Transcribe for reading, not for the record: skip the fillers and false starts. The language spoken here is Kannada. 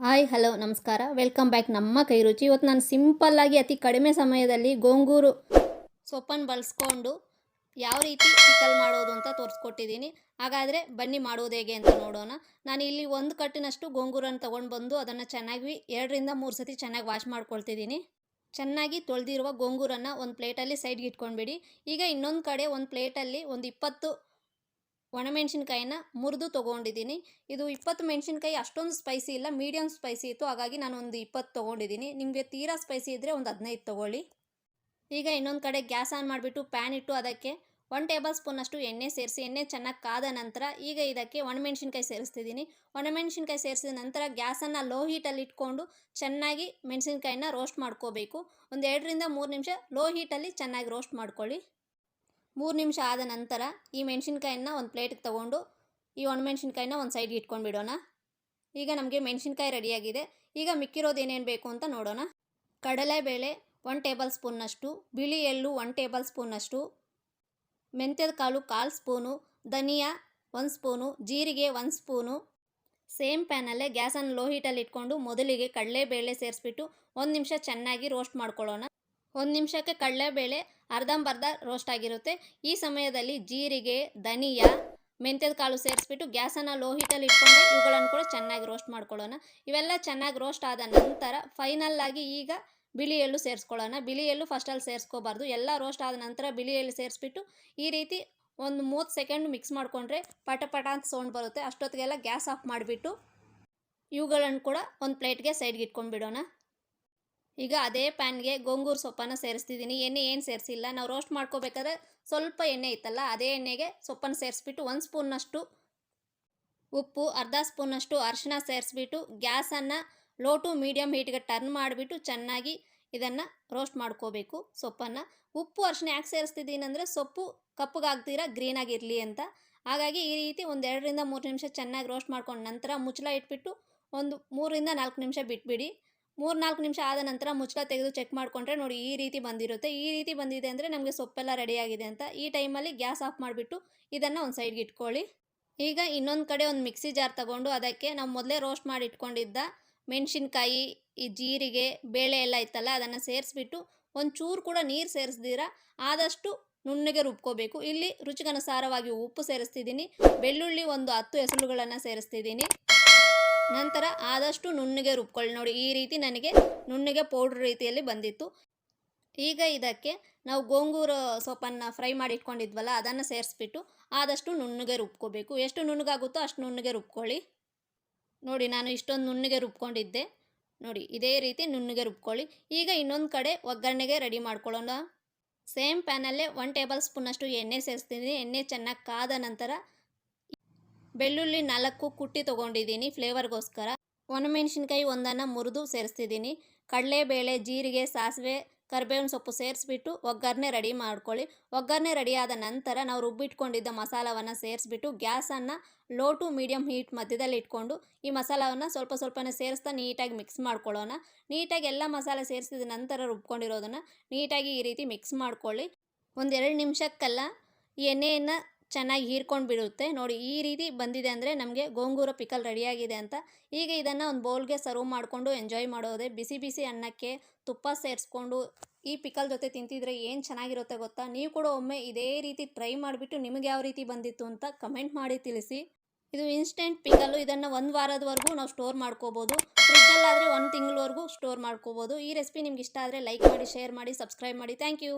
ಹಾಯ್ ಹಲೋ ನಮಸ್ಕಾರ ವೆಲ್ಕಮ್ ಬ್ಯಾಕ್ ನಮ್ಮ ಕೈ ರುಚಿ. ಇವತ್ತು ನಾನು ಸಿಂಪಲ್ಲಾಗಿ ಅತಿ ಕಡಿಮೆ ಸಮಯದಲ್ಲಿ ಗೋಂಗೂರು ಸೊಪ್ಪನ್ನು ಬಳಸ್ಕೊಂಡು ಯಾವ ರೀತಿ ಪಿಕಲ್ ಮಾಡೋದು ಅಂತ ತೋರಿಸ್ಕೊಟ್ಟಿದ್ದೀನಿ. ಹಾಗಾದರೆ ಬನ್ನಿ ಮಾಡೋದು ಹೇಗೆ ಅಂತ ನೋಡೋಣ. ನಾನು ಇಲ್ಲಿ ಒಂದು ಕಟ್ಟಿನಷ್ಟು ಗೋಂಗೂರನ್ನು ತೊಗೊಂಡು ಬಂದು ಅದನ್ನು ಚೆನ್ನಾಗಿ 2-3 ಸತಿ ಚೆನ್ನಾಗಿ ವಾಶ್ ಮಾಡ್ಕೊಳ್ತಿದ್ದೀನಿ. ಚೆನ್ನಾಗಿ ತೊಳೆದಿರುವ ಗೋಂಗೂರನ್ನು ಒಂದು ಪ್ಲೇಟಲ್ಲಿ ಸೈಡ್ಗೆ ಇಟ್ಕೊಂಡ್ಬಿಡಿ. ಈಗ ಇನ್ನೊಂದು ಕಡೆ ಒಂದು ಪ್ಲೇಟಲ್ಲಿ ಒಂದು 20 ಒಣಮೆಣಸಿನ್ಕಾಯಿನ ಮುರಿದು ತೊಗೊಂಡಿದ್ದೀನಿ. ಇದು 20 ಮೆಣಸಿನ್ಕಾಯಿ ಅಷ್ಟೊಂದು ಸ್ಪೈಸಿ ಇಲ್ಲ, ಮೀಡಿಯಮ್ ಸ್ಪೈಸಿ ಇತ್ತು, ಹಾಗಾಗಿ ನಾನು ಒಂದು 20 ತೊಗೊಂಡಿದ್ದೀನಿ. ನಿಮಗೆ ತೀರಾ ಸ್ಪೈಸಿ ಇದ್ದರೆ ಒಂದು 15 ತೊಗೊಳ್ಳಿ. ಈಗ ಇನ್ನೊಂದು ಕಡೆ ಗ್ಯಾಸ್ ಆನ್ ಮಾಡಿಬಿಟ್ಟು ಪ್ಯಾನ್ ಇಟ್ಟು ಅದಕ್ಕೆ 1 ಟೇಬಲ್ ಸ್ಪೂನಷ್ಟು ಎಣ್ಣೆ ಸೇರಿಸಿ, ಎಣ್ಣೆ ಚೆನ್ನಾಗಿ ಕಾದ ನಂತರ ಈಗ ಇದಕ್ಕೆ ಒಣಮೆಣಸಿನ್ಕಾಯಿ ಸೇರಿಸ್ತಿದ್ದೀನಿ. ಒಣಮೆಣಸಿನ್ಕಾಯಿ ಸೇರಿಸಿದ ನಂತರ ಗ್ಯಾಸನ್ನು ಲೋ ಹೀಟಲ್ಲಿ ಇಟ್ಕೊಂಡು ಚೆನ್ನಾಗಿ ಮೆಣಸಿನ್ಕಾಯಿನ ರೋಸ್ಟ್ ಮಾಡ್ಕೋಬೇಕು. ಒಂದು 2-3 ನಿಮಿಷ ಲೋ ಹೀಟಲ್ಲಿ ಚೆನ್ನಾಗಿ ರೋಸ್ಟ್ ಮಾಡ್ಕೊಳ್ಳಿ. 3 ನಿಮಿಷ ಆದ ನಂತರ ಈ ಮೆಣಸಿನ್ಕಾಯಿನ ಒಂದು ಪ್ಲೇಟಿಗೆ ತೊಗೊಂಡು ಈ ಒಣಮೆಣಸಿನ್ಕಾಯಿನ ಒಂದು ಸೈಡ್ಗೆ ಇಟ್ಕೊಂಡು ಬಿಡೋಣ. ಈಗ ನಮಗೆ ಮೆಣಸಿನ್ಕಾಯಿ ರೆಡಿಯಾಗಿದೆ. ಈಗ ಮಿಕ್ಕಿರೋದು ಏನೇನು ಬೇಕು ಅಂತ ನೋಡೋಣ. ಕಡಲೆಬೇಳೆ 1 ಟೇಬಲ್ ಸ್ಪೂನ್ನಷ್ಟು, ಬಿಳಿ ಎಳ್ಳು 1 ಟೇಬಲ್ ಸ್ಪೂನಷ್ಟು, ಮೆಂತ್ಯದ ಕಾಳು 1/4 ಸ್ಪೂನು, ಧನಿಯಾ 1 ಸ್ಪೂನು, ಜೀರಿಗೆ 1 ಸ್ಪೂನು. ಸೇಮ್ ಪ್ಯಾನಲ್ಲೇ ಗ್ಯಾಸನ್ನು ಲೋ ಹೀಟಲ್ಲಿ ಇಟ್ಕೊಂಡು ಮೊದಲಿಗೆ ಕಡಲೆಬೇಳೆ ಸೇರಿಸ್ಬಿಟ್ಟು 1 ನಿಮಿಷ ಚೆನ್ನಾಗಿ ರೋಸ್ಟ್ ಮಾಡ್ಕೊಳ್ಳೋಣ. 1 ನಿಮಿಷಕ್ಕೆ ಕಡಲೆಬೇಳೆ ಅರ್ಧಂಬರ್ಧ ರೋಸ್ಟ್ ಆಗಿರುತ್ತೆ. ಈ ಸಮಯದಲ್ಲಿ ಜೀರಿಗೆ, ಧನಿಯಾ, ಮೆಂತ್ಯದ ಕಾಳು ಸೇರಿಸ್ಬಿಟ್ಟು ಗ್ಯಾಸನ್ನು ಲೋ ಹೀಟಲ್ಲಿ ಇಟ್ಕೊಂಡು ಇವುಗಳನ್ನು ಕೂಡ ಚೆನ್ನಾಗಿ ರೋಸ್ಟ್ ಮಾಡ್ಕೊಳ್ಳೋಣ. ಇವೆಲ್ಲ ಚೆನ್ನಾಗಿ ರೋಸ್ಟ್ ಆದ ನಂತರ ಫೈನಲ್ಲಾಗಿ ಈಗ ಬಿಳಿ ಎಳ್ಳು ಸೇರಿಸ್ಕೊಳ್ಳೋಣ. ಬಿಳಿ ಎಳ್ಳು ಫಸ್ಟಲ್ಲಿ ಸೇರಿಸ್ಕೋಬಾರ್ದು. ಎಲ್ಲ ರೋಸ್ಟ್ ಆದ ನಂತರ ಬಿಳಿ ಎಳ್ಳು ಸೇರಿಸ್ಬಿಟ್ಟು ಈ ರೀತಿ ಒಂದು 30 ಸೆಕೆಂಡ್ ಮಿಕ್ಸ್ ಮಾಡಿಕೊಂಡ್ರೆ ಪಟ ಪಟ ಅಂತ ಸೌಂಡ್ ಬರುತ್ತೆ. ಅಷ್ಟೊತ್ತಿಗೆಲ್ಲ ಗ್ಯಾಸ್ ಆಫ್ ಮಾಡಿಬಿಟ್ಟು ಇವುಗಳನ್ನು ಕೂಡ ಒಂದು ಪ್ಲೇಟ್ಗೆ ಸೈಡ್ಗೆ ಇಟ್ಕೊಂಡ್ಬಿಡೋಣ. ಈಗ ಅದೇ ಪ್ಯಾನ್ಗೆ ಗೋಂಗೂರು ಸೊಪ್ಪನ್ನು ಸೇರಿಸ್ತಿದ್ದೀನಿ. ಎಣ್ಣೆ ಏನು ಸೇರಿಸಿಲ್ಲ. ನಾವು ರೋಸ್ಟ್ ಮಾಡ್ಕೋಬೇಕಾದ್ರೆ ಸ್ವಲ್ಪ ಎಣ್ಣೆ ಇತ್ತಲ್ಲ, ಅದೇ ಎಣ್ಣೆಗೆ ಸೊಪ್ಪನ್ನು ಸೇರಿಸ್ಬಿಟ್ಟು 1 ಸ್ಪೂನ್ನಷ್ಟು ಉಪ್ಪು, ಅರ್ಧ ಸ್ಪೂನಷ್ಟು ಅರಿಶಿನ ಸೇರಿಸ್ಬಿಟ್ಟು ಗ್ಯಾಸನ್ನು ಲೋ ಟು ಮೀಡಿಯಮ್ ಹೀಟ್ಗೆ ಟರ್ನ್ ಮಾಡಿಬಿಟ್ಟು ಚೆನ್ನಾಗಿ ಇದನ್ನು ರೋಸ್ಟ್ ಮಾಡ್ಕೋಬೇಕು ಸೊಪ್ಪನ್ನು. ಉಪ್ಪು ಅರಿಶಿನ ಯಾಕೆ ಸೇರಿಸ್ತಿದ್ದೀನಿ ಅಂದರೆ ಸೊಪ್ಪು ಕಪ್ಪಗಾಗ್ತೀರ ಗ್ರೀನಾಗಿರಲಿ ಅಂತ. ಹಾಗಾಗಿ ಈ ರೀತಿ ಒಂದು 2-3 ನಿಮಿಷ ಚೆನ್ನಾಗಿ ರೋಸ್ಟ್ ಮಾಡ್ಕೊಂಡು ನಂತರ ಮುಚ್ಚಳ ಇಟ್ಬಿಟ್ಟು ಒಂದು 3-4 ನಿಮಿಷ ಬಿಟ್ಬಿಡಿ. 3-4 ನಿಮಿಷ ಆದ ನಂತರ ಮುಚ್ಚಳ ತೆಗೆದು ಚೆಕ್ ಮಾಡಿಕೊಂಡ್ರೆ ನೋಡಿ ಈ ರೀತಿ ಬಂದಿರುತ್ತೆ. ಈ ರೀತಿ ಬಂದಿದೆ ಅಂದರೆ ನಮಗೆ ಸೊಪ್ಪೆಲ್ಲ ರೆಡಿಯಾಗಿದೆ ಅಂತ. ಈ ಟೈಮಲ್ಲಿ ಗ್ಯಾಸ್ ಆಫ್ ಮಾಡಿಬಿಟ್ಟು ಇದನ್ನು ಒಂದು ಸೈಡ್ಗೆ ಇಟ್ಕೊಳ್ಳಿ. ಈಗ ಇನ್ನೊಂದು ಕಡೆ ಒಂದು ಮಿಕ್ಸಿ ಜಾರ್ ತಗೊಂಡು ಅದಕ್ಕೆ ನಾವು ಮೊದಲೇ ರೋಸ್ಟ್ ಮಾಡಿ ಇಟ್ಕೊಂಡಿದ್ದ ಮೆಣಸಿನ್ಕಾಯಿ, ಈ ಜೀರಿಗೆ, ಬೇಳೆ ಎಲ್ಲ ಇತ್ತಲ್ಲ ಅದನ್ನು ಸೇರಿಸ್ಬಿಟ್ಟು ಒಂಚೂರು ಕೂಡ ನೀರು ಸೇರಿಸ್ದಿರ ಆದಷ್ಟು ನುಣ್ಣಗೆ ರುಬ್ಕೋಬೇಕು. ಇಲ್ಲಿ ರುಚಿಗನುಸಾರವಾಗಿ ಉಪ್ಪು ಸೇರಿಸ್ತಿದ್ದೀನಿ. ಬೆಳ್ಳುಳ್ಳಿ ಒಂದು 10 ಎಸಳುಗಳನ್ನು ಸೇರಿಸ್ತಿದ್ದೀನಿ. ನಂತರ ಆದಷ್ಟು ನುಣ್ಣಗೆ ರುಬ್ಕೊಳ್ಳಿ. ನೋಡಿ ಈ ರೀತಿ ನನಗೆ ನುಣ್ಣಗೆ ಪೌಡ್ರ್ ರೀತಿಯಲ್ಲಿ ಬಂದಿತ್ತು. ಈಗ ಇದಕ್ಕೆ ನಾವು ಗೋಂಗೂರು ಸೊಪ್ಪನ್ನು ಫ್ರೈ ಮಾಡಿ ಇಟ್ಕೊಂಡಿದ್ವಲ್ಲ ಅದನ್ನು ಸೇರಿಸ್ಬಿಟ್ಟು ಆದಷ್ಟು ನುಣ್ಣಗೆ ರುಬ್ಕೋಬೇಕು. ಎಷ್ಟು ನುಣ್ಣಗಾಗುತ್ತೋ ಅಷ್ಟು ನುಣ್ಣಗೆ ರುಬ್ಕೊಳ್ಳಿ. ನೋಡಿ ನಾನು ಇಷ್ಟೊಂದು ನುಣ್ಣಗೆ ರುಬ್ಕೊಂಡಿದ್ದೆ. ನೋಡಿ ಇದೇ ರೀತಿ ನುಣ್ಣಗೆ ರುಬ್ಕೊಳ್ಳಿ. ಈಗ ಇನ್ನೊಂದು ಕಡೆ ಒಗ್ಗರಣೆಗೆ ರೆಡಿ ಮಾಡ್ಕೊಳ್ಳೋಣ. ಸೇಮ್ ಪ್ಯಾನಲ್ಲೇ 1 ಟೇಬಲ್ ಸ್ಪೂನಷ್ಟು ಎಣ್ಣೆ ಸೇರಿಸ್ತಿದ್ದೀನಿ. ಎಣ್ಣೆ ಚೆನ್ನಾಗಿ ಕಾದ ನಂತರ ಬೆಳ್ಳುಳ್ಳಿ 4 ಕುಟ್ಟಿ ತೊಗೊಂಡಿದ್ದೀನಿ ಫ್ಲೇವರ್ಗೋಸ್ಕರ. ಒಣಮೆಣಸಿನ್ಕಾಯಿ ಒಂದನ್ನು ಮುರಿದು ಸೇರಿಸ್ತಿದ್ದೀನಿ. ಕಡಲೆಬೇಳೆ, ಜೀರಿಗೆ, ಸಾಸಿವೆ, ಕರಿಬೇವಿನ ಸೊಪ್ಪು ಸೇರಿಸ್ಬಿಟ್ಟು ಒಗ್ಗರಣೆ ರೆಡಿ ಮಾಡ್ಕೊಳ್ಳಿ. ಒಗ್ಗರಣೆ ರೆಡಿಯಾದ ನಂತರ ನಾವು ರುಬ್ಬಿಟ್ಕೊಂಡಿದ್ದ ಮಸಾಲವನ್ನು ಸೇರಿಸ್ಬಿಟ್ಟು ಗ್ಯಾಸನ್ನು ಲೋ ಟು ಮೀಡಿಯಮ್ ಹೀಟ್ ಮಧ್ಯದಲ್ಲಿ ಇಟ್ಕೊಂಡು ಈ ಮಸಾಲವನ್ನು ಸ್ವಲ್ಪ ಸ್ವಲ್ಪನೇ ಸೇರಿಸ್ತಾ ನೀಟಾಗಿ ಮಿಕ್ಸ್ ಮಾಡ್ಕೊಳ್ಳೋಣ. ನೀಟಾಗಿ ಎಲ್ಲ ಮಸಾಲೆ ಸೇರಿಸಿದ ನಂತರ ರುಬ್ಕೊಂಡಿರೋದನ್ನು ನೀಟಾಗಿ ಈ ರೀತಿ ಮಿಕ್ಸ್ ಮಾಡ್ಕೊಳ್ಳಿ. ಒಂದು 2 ನಿಮಿಷಕ್ಕೆಲ್ಲ ಈ ಎಣ್ಣೆಯನ್ನು ಚೆನ್ನಾಗಿ ಹೀರ್ಕೊಂಡು ಬಿಡುತ್ತೆ. ನೋಡಿ ಈ ರೀತಿ ಬಂದಿದೆ ಅಂದರೆ ನಮಗೆ ಗೋಂಗೂರ ಪಿಕಲ್ ರೆಡಿಯಾಗಿದೆ ಅಂತ. ಈಗ ಇದನ್ನು ಒಂದು ಬೌಲ್ಗೆ ಸರ್ವ್ ಮಾಡಿಕೊಂಡು ಎಂಜಾಯ್ ಮಾಡೋದೆ. ಬಿಸಿ ಬಿಸಿ ಅನ್ನಕ್ಕೆ ತುಪ್ಪ ಸೇರಿಸ್ಕೊಂಡು ಈ ಪಿಕಲ್ ಜೊತೆ ತಿಂತಿದ್ರೆ ಏನು ಚೆನ್ನಾಗಿರುತ್ತೆ ಗೊತ್ತಾ. ನೀವು ಕೂಡ ಒಮ್ಮೆ ಇದೇ ರೀತಿ ಟ್ರೈ ಮಾಡಿಬಿಟ್ಟು ನಿಮಗೆ ಯಾವ ರೀತಿ ಬಂದಿತ್ತು ಅಂತ ಕಮೆಂಟ್ ಮಾಡಿ ತಿಳಿಸಿ. ಇದು ಇನ್ಸ್ಟೆಂಟ್ ಪಿಕಲ್ಲು. ಇದನ್ನು 1 ವಾರದವರೆಗೂ ನಾವು ಸ್ಟೋರ್ ಮಾಡ್ಕೋಬೋದು. ಫ್ರಿಜ್ಜಲ್ಲಾದರೆ 1 ತಿಂಗಳವರೆಗೂ ಸ್ಟೋರ್ ಮಾಡ್ಕೋಬೋದು. ಈ ರೆಸಿಪಿ ನಿಮ್ಗೆ ಇಷ್ಟ ಆದರೆ ಲೈಕ್ ಮಾಡಿ, ಶೇರ್ ಮಾಡಿ, ಸಬ್ಸ್ಕ್ರೈಬ್ ಮಾಡಿ. Thank you.